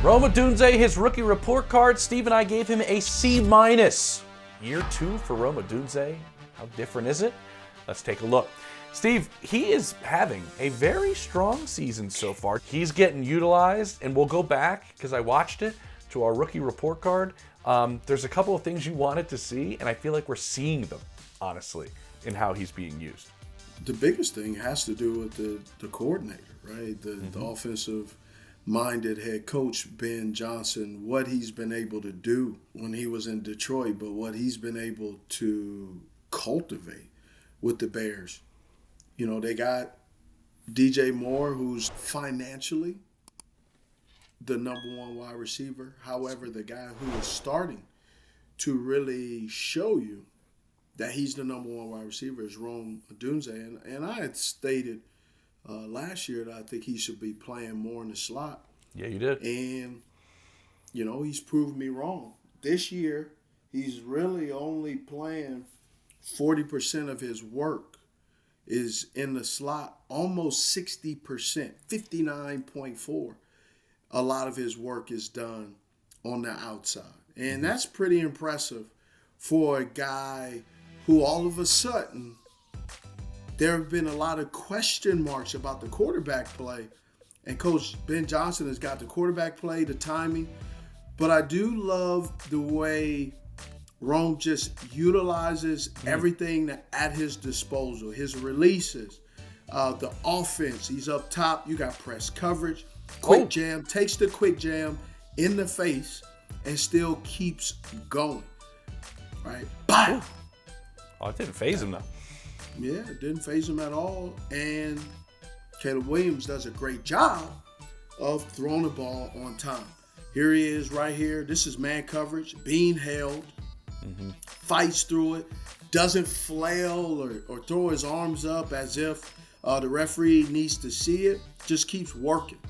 Rome Odunze, his rookie report card. Steve and I gave him a C-. Year 2 for Rome Odunze. How different is it? Let's take a look. Steve, he is having a very strong season so far. He's getting utilized, and we'll go back, because I watched it, to our rookie report card. There's a couple of things you wanted to see, and I feel like we're seeing them, honestly, in how he's being used. The biggest thing has to do with the coordinator, right? The offensive minded head coach, Ben Johnson, what he's been able to do when he was in Detroit, but what he's been able to cultivate with the Bears. You know, they got DJ Moore, who's financially the number one wide receiver. However, the guy who is starting to really show you that he's the number one wide receiver is Rome Odunze. And I had stated last year that I think he should be playing more in the slot. Yeah, you did. And, you know, he's proved me wrong. This year, he's really only playing 40% of his work is in the slot, almost 60%, 59.4. A lot of his work is done on the outside. And that's pretty impressive for a guy who all of a sudden, there have been a lot of question marks about the quarterback play. And Coach Ben Johnson has got the quarterback play, the timing. But I do love the way Rome just utilizes everything at his disposal. His releases, the offense. He's up top. You got press coverage. Quick jam. Takes the quick jam in the face and still keeps going. Right? Bam! Oh, it didn't faze him, though. Yeah, it didn't faze him at all. And Caleb Williams does a great job of throwing the ball on time. Here he is right here. This is man coverage, being held, fights through it, doesn't flail or throw his arms up as if the referee needs to see it, just keeps working.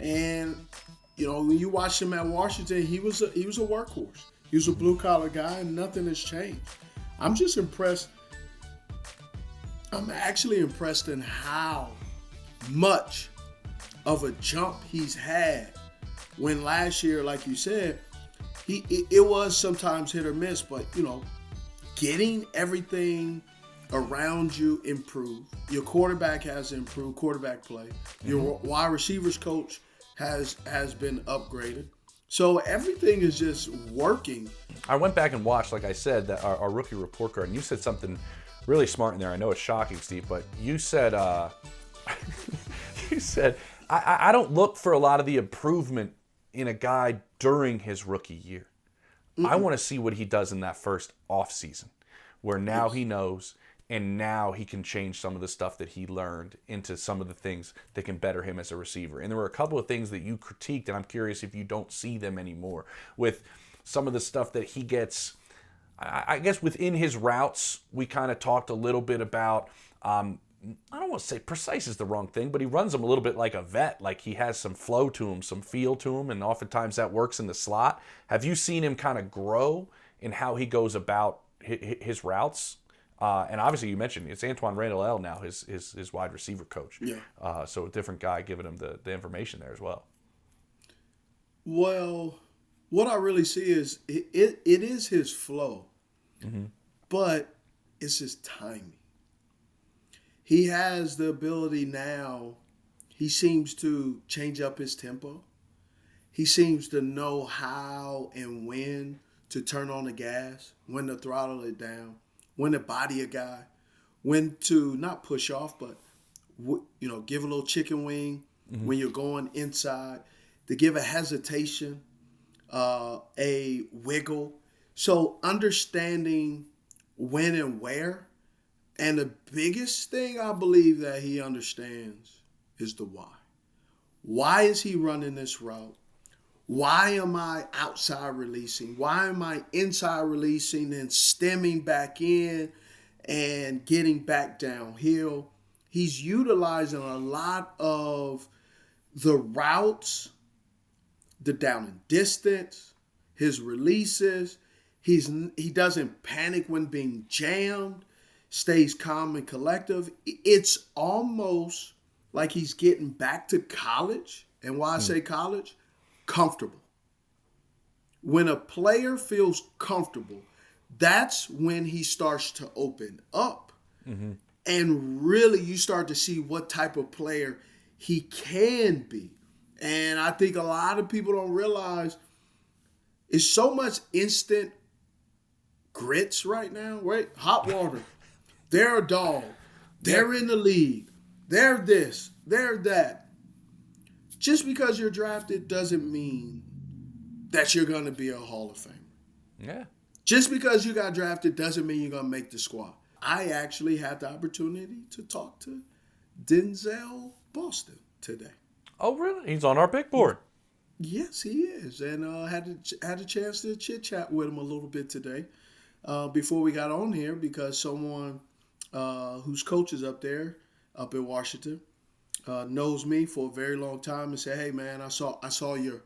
And, you know, when you watched him at Washington, he was a workhorse. He was a blue-collar guy, and nothing has changed. I'm just impressed. I'm actually impressed in how much of a jump he's had when last year, like you said, it was sometimes hit or miss, but, you know, getting everything around you improved. Your quarterback has improved, quarterback play. Your wide receivers coach has been upgraded. So everything is just working. I went back and watched, like I said, that our rookie report card, and you said something really smart in there. I know it's shocking, Steve, but you said, I don't look for a lot of the improvement in a guy during his rookie year. I want to see what he does in that first offseason, where now he knows, and now he can change some of the stuff that he learned into some of the things that can better him as a receiver. And there were a couple of things that you critiqued, and I'm curious if you don't see them anymore. With some of the stuff that he gets, I guess within his routes, we kind of talked a little bit about, I don't want to say precise is the wrong thing, but he runs them a little bit like a vet. Like he has some flow to him, some feel to him, and oftentimes that works in the slot. Have you seen him kind of grow in how he goes about his routes? And obviously you mentioned it's Antoine Randall now, his wide receiver coach. Yeah. So a different guy giving him the information there as well. Well, what I really see is it is his flow, but it's his timing. He has the ability now, he seems to change up his tempo. He seems to know how and when to turn on the gas, when to throttle it down, when to body a guy, when to not push off, but give a little chicken wing when you're going inside, to give a hesitation, a wiggle. So understanding when and where. And the biggest thing I believe that he understands is the why. Why is he running this route? Why am I outside releasing? Why am I inside releasing and stemming back in and getting back downhill? He's utilizing a lot of the routes, the down and distance, his releases. He doesn't panic when being jammed. Stays calm and collective. It's almost like he's getting back to college. And why I say college, comfortable. When a player feels comfortable, that's when he starts to open up. Mm-hmm. And really you start to see what type of player he can be. And I think a lot of people don't realize it's so much instant grits right now, right? Hot water. They're a dog. They're in the league. They're this. They're that. Just because you're drafted doesn't mean that you're going to be a Hall of Famer. Yeah. Just because you got drafted doesn't mean you're going to make the squad. I actually had the opportunity to talk to Denzel Boston today. Oh, really? He's on our big board. Yes, he is. And had a chance to chit-chat with him a little bit today before we got on here because someone whose coach is up in Washington, knows me for a very long time and said, "Hey, man, I saw your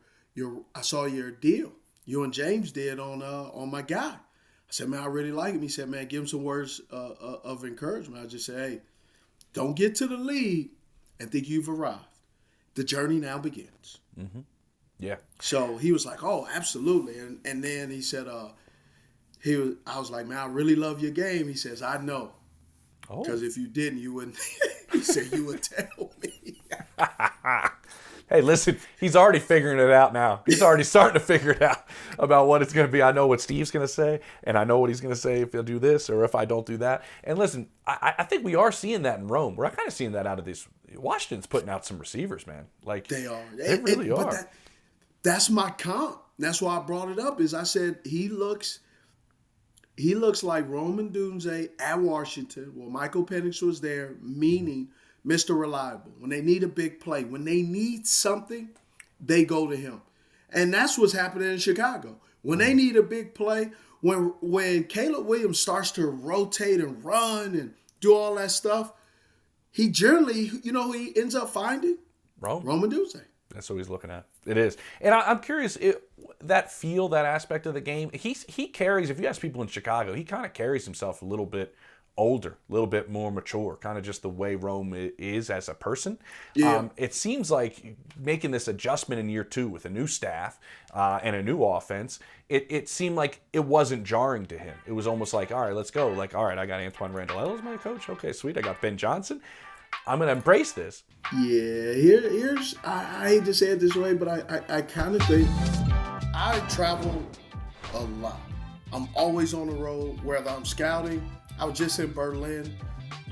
deal. You and James did on my guy." I said, "Man, I really like him." He said, "Man, give him some words of encouragement." I just said, "Hey, don't get to the league and think you've arrived. The journey now begins." Mm-hmm. Yeah. So he was like, "Oh, absolutely." And then he said, I was like, "Man, I really love your game." He says, "I know. Because if you didn't, you wouldn't." He said, "You would tell me." Hey, listen, he's already figuring it out now. He's already starting to figure it out about what it's going to be. I know what Steve's going to say, and I know what he's going to say if he'll do this or if I don't do that. And listen, I think we are seeing that in Rome. We're kind of seeing that out of these. Washington's putting out some receivers, man. Like they are. They really are. But that's my comp. That's why I brought it up. Is I said he looks like Rome Odunze at Washington. Well, Michael Penix was there, meaning Mr. Reliable. When they need a big play, when they need something, they go to him. And that's what's happening in Chicago. When they need a big play, when Caleb Williams starts to rotate and run and do all that stuff, he generally, you know who he ends up finding? Rome Odunze. That's what he's looking at. It is. And I'm curious, that aspect of the game, he carries, if you ask people in Chicago, he kind of carries himself a little bit older, a little bit more mature, kind of just the way Rome is as a person. Yeah. It seems like making this adjustment in year 2 with a new staff and a new offense, it seemed like it wasn't jarring to him. It was almost like, all right, let's go. Like, all right, I got Antoine Randall as my coach. Okay, sweet. I got Ben Johnson. I'm going to embrace this. Yeah, here's I hate to say it this way, but I kind of think I travel a lot. I'm always on the road, whether I'm scouting. I was just in Berlin.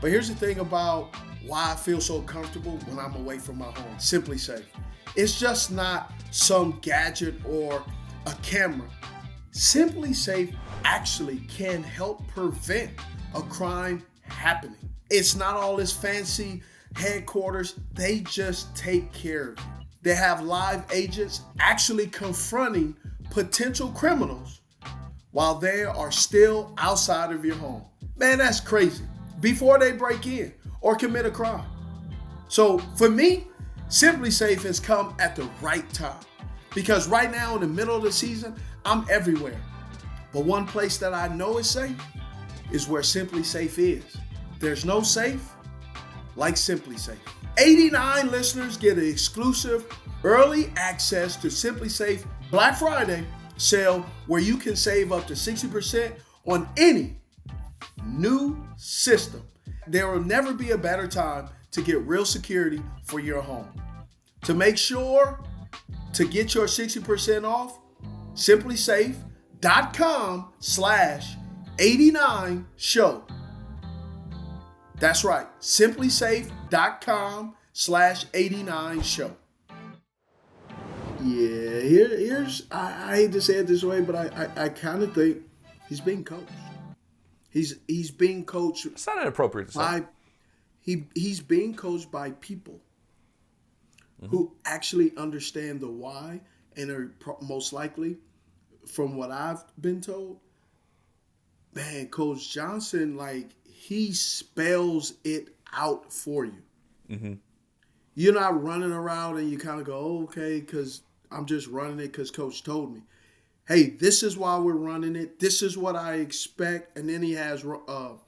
But here's the thing about why I feel so comfortable when I'm away from my home. Simply Safe. It's just not some gadget or a camera. Simply Safe actually can help prevent a crime happening. It's not all this fancy headquarters. They just take care of you. They have live agents actually confronting potential criminals while they are still outside of your home. Man, that's crazy. Before they break in or commit a crime. So for me, Simply Safe has come at the right time. Because right now in the middle of the season, I'm everywhere. But one place that I know is safe is where Simply Safe is. There's no safe like Simply Safe. 89 listeners get an exclusive early access to Simply Safe Black Friday sale where you can save up to 60% on any new system. There will never be a better time to get real security for your home. To make sure to get your 60% off, simplysafe.com/89show. That's right, simplysafe.com/89show. Yeah, here's I hate to say it this way, but I kind of think he's being coached. He's being coached. It's not inappropriate to say. He's being coached by people who actually understand the why and are most likely, from what I've been told, man, Coach Johnson, like, he spells it out for you. Mm-hmm. You're not running around and you kind of go, oh, okay, because I'm just running it because Coach told me. Hey, this is why we're running it. This is what I expect. And then he has Randall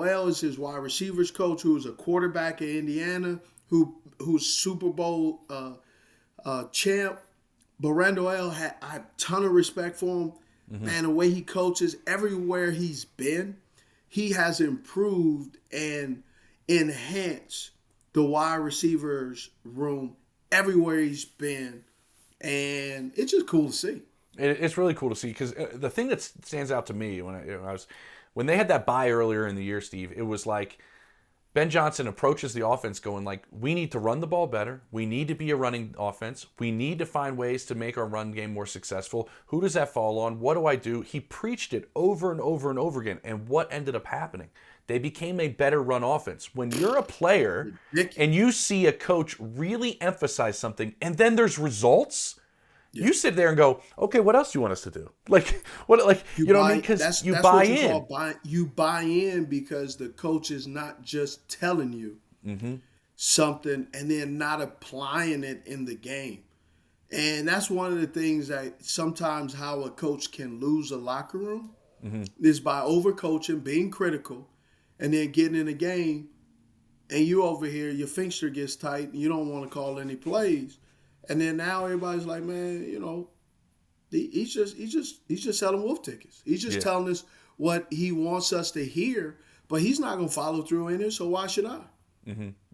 Ellis, his wide receivers coach, who's a quarterback at Indiana, who's Super Bowl champ. But Randall L. I have a ton of respect for him. Man, the way he coaches, everywhere he's been, he has improved and enhanced the wide receivers room everywhere he's been. And it's just cool to see. It's really cool to see because the thing that stands out to me when they had that bye earlier in the year, Steve, it was like Ben Johnson approaches the offense going like, we need to run the ball better. We need to be a running offense. We need to find ways to make our run game more successful. Who does that fall on? What do I do? He preached it over and over and over again. And what ended up happening? They became a better run offense. When you're a player and you see a coach really emphasize something and then there's results, you sit there and go, okay, what else do you want us to do? Like, what? Like, you know what I mean? Because you buy in. You buy in because the coach is not just telling you something and then not applying it in the game. And that's one of the things that sometimes how a coach can lose a locker room is by overcoaching, being critical, and then getting in a game, and you over here, your fixture gets tight, and you don't want to call any plays. And then now everybody's like, man, you know, he's just selling wolf tickets. He's just telling us what he wants us to hear, but he's not going to follow through in it. So why should I?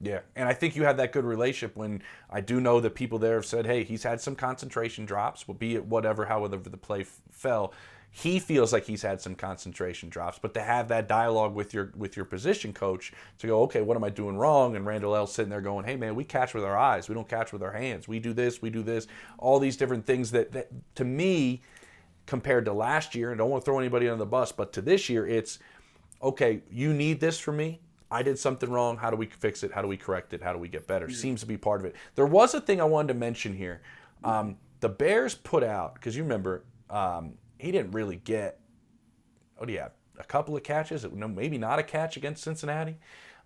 Yeah, and I think you had that good relationship when I do know that people there have said, hey, he's had some concentration drops, be it however the play fell. He feels like he's had some concentration drops, but to have that dialogue with your position coach to go, okay, what am I doing wrong? And Randall L. sitting there going, hey, man, we catch with our eyes. We don't catch with our hands. We do this. All these different things that to me, compared to last year, and I don't want to throw anybody under the bus, but to this year, it's, okay, you need this from me. I did something wrong. How do we fix it? How do we correct it? How do we get better? Seems to be part of it. There was a thing I wanted to mention here. The Bears put out, because you remember, he didn't really get, what do you have, a couple of catches, maybe not a catch against Cincinnati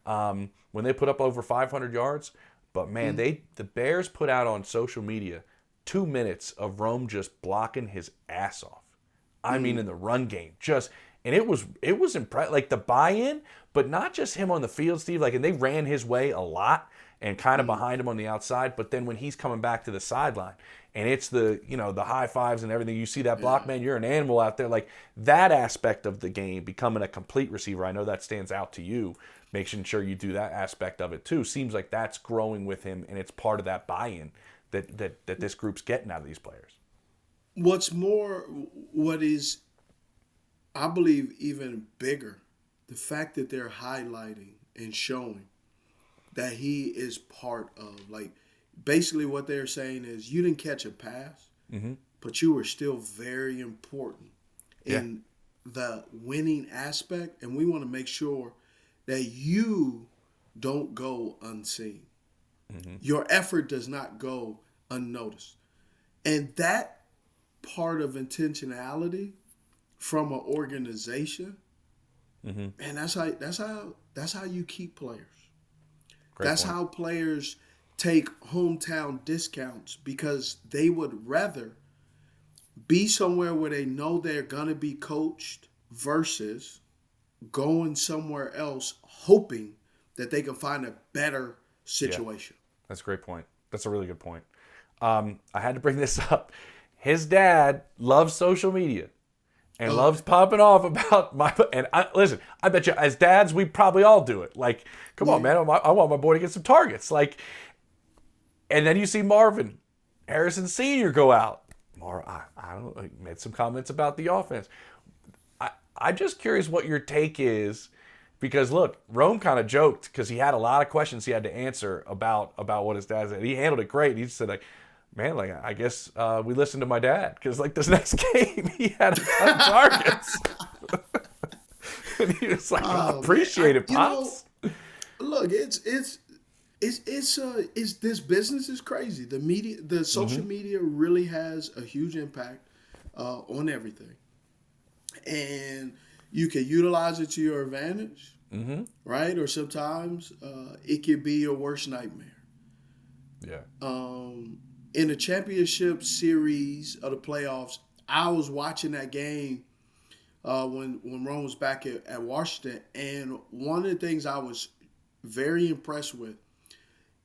when they put up over 500 yards. But, man, the Bears put out on social media 2 minutes of Rome just blocking his ass off. I mean, in the run game. And it was impressive. Like, the buy-in, but not just him on the field, Steve. Like, and they ran his way a lot and kind of behind him on the outside. But then when he's coming back to the sideline, and it's the high fives and everything. You see that block, man, you're an animal out there. Like, that aspect of the game, becoming a complete receiver, I know that stands out to you, making sure you do that aspect of it too. Seems like that's growing with him, and it's part of that buy-in that this group's getting out of these players. What is, I believe, even bigger, the fact that they're highlighting and showing that he is part of, like, basically what they're saying is you didn't catch a pass, but you were still very important in the winning aspect, and we want to make sure that you don't go unseen. Your effort does not go unnoticed. And that part of intentionality from an organization, and that's how you keep players. That's how players take hometown discounts, because they would rather be somewhere where they know they're going to be coached versus going somewhere else hoping that they can find a better situation. Yeah, that's a great point. That's a really good point. I had to bring this up. His dad loves social media and loves popping off about listen, I bet you as dads, we probably all do it. Like, come on, man, I want my boy to get some targets. Like, and then you see Marvin Harrison Sr. go out. I don't know, he made some comments about the offense. I'm just curious what your take is, because look, Rome kind of joked because he had a lot of questions he had to answer about what his dad said. He handled it great. He just said, like, man, like, I guess we listened to my dad, because like this next game he had a ton of targets. And he was like, I appreciate it, Pops. Look, it's this business is crazy. The media, the social media really has a huge impact on everything, and you can utilize it to your advantage, right? Or sometimes it could be your worst nightmare. Yeah. In the championship series of the playoffs, I was watching that game when Rome was back at Washington, and one of the things I was very impressed with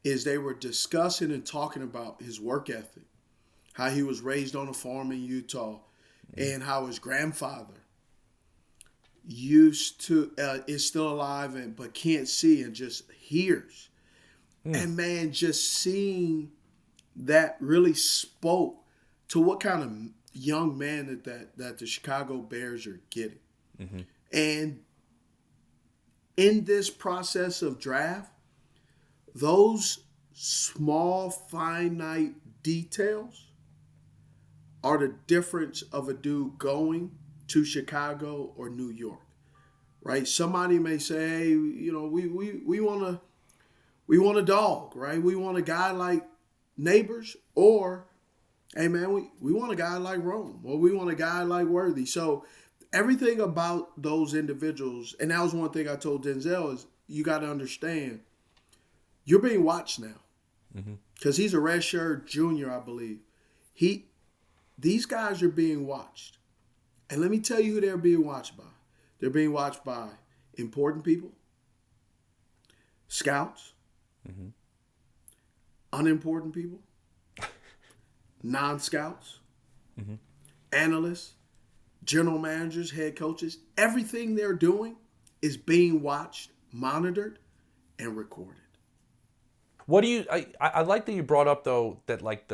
is they were discussing and talking about his work ethic, how he was raised on a farm in Utah, and how his grandfather used to is still alive but can't see and just hears. And man, just seeing that really spoke to what kind of young man that the Chicago Bears are getting. And in this process of draft, those small finite details are the difference of a dude going to Chicago or New York, right? Somebody may say, hey, you know, we want a dog, right? We want a guy like Neighbors, or hey man, we want a guy like Rome, or we want a guy like Worthy. So everything about those individuals, and that was one thing I told Denzel, is you got to understand you're being watched now, because he's a redshirt junior, I believe. These guys are being watched. And let me tell you who they're being watched by. They're being watched by important people, scouts, unimportant people, non-scouts, analysts, general managers, head coaches. Everything they're doing is being watched, monitored, and recorded. What do you? I like that you brought up though that like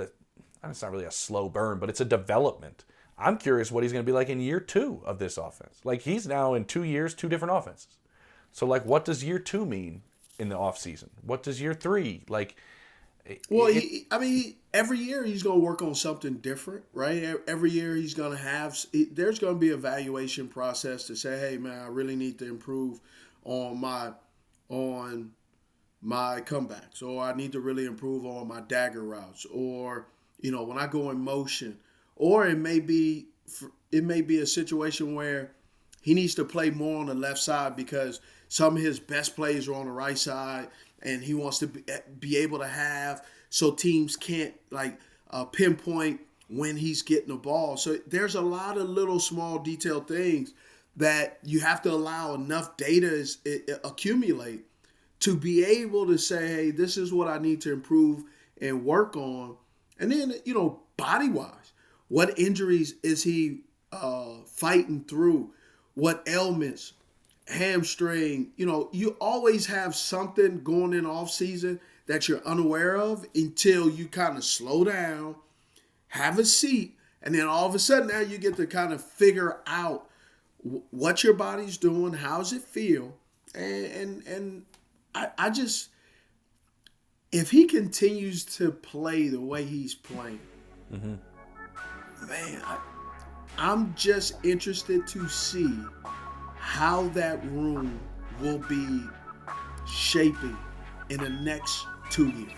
it's not really a slow burn, but it's a development. I'm curious what he's going to be like in year 2 of this offense. Like he's now in 2 years, 2 different offenses. So like, what does year 2 mean in the offseason? What does year 3 like? Well, every year he's going to work on something different, right? Every year he's going to have. There's going to be an evaluation process to say, hey man, I really need to improve on my comebacks, or I need to really improve on my dagger routes, or you know, when I go in motion, or it may be a situation where he needs to play more on the left side because some of his best plays are on the right side, and he wants to be able to have so teams can't pinpoint when he's getting the ball. So there's a lot of little small detailed things that you have to allow enough data accumulate to be able to say, hey, this is what I need to improve and work on. And then, you know, body-wise, what injuries is he fighting through? What ailments? Hamstring? You know, you always have something going in off season that you're unaware of until you kind of slow down, have a seat, and then all of a sudden now you get to kind of figure out what your body's doing, how's it feel, and I just, if he continues to play the way he's playing, man, I'm just interested to see how that room will be shaping in the next 2 years.